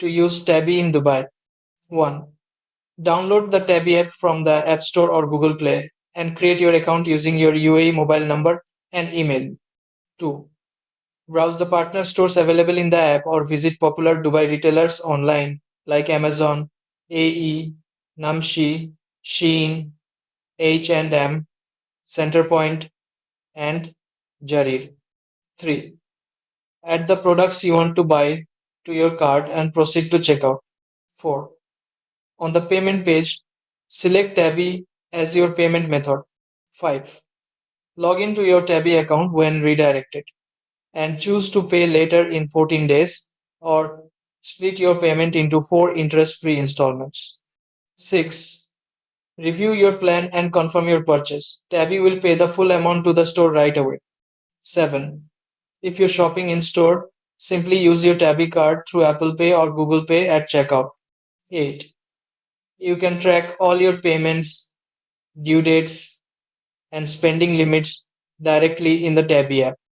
to use Tabby in Dubai. 1. Download the Tabby app from the App Store or Google Play and create your account using your UAE mobile number and email. 2. Browse the partner stores available in the app or visit popular Dubai retailers online like Amazon, AE, Namshi, Shein, H&M, Centerpoint, and Jarir. 3. Add the products you want to buy to your cart and proceed to checkout. 4. On the payment page, select Tabby as your payment method. 5. Log into your Tabby account when redirected and choose to pay later in 14 days or split your payment into 4 interest-free installments. 6. Review your plan and confirm your purchase. Tabby will pay the full amount to the store right away. 7. If you're shopping in store, simply use your Tabby card through Apple Pay or Google Pay at checkout. 8. You can track all your payments, due dates, and spending limits directly in the Tabby app.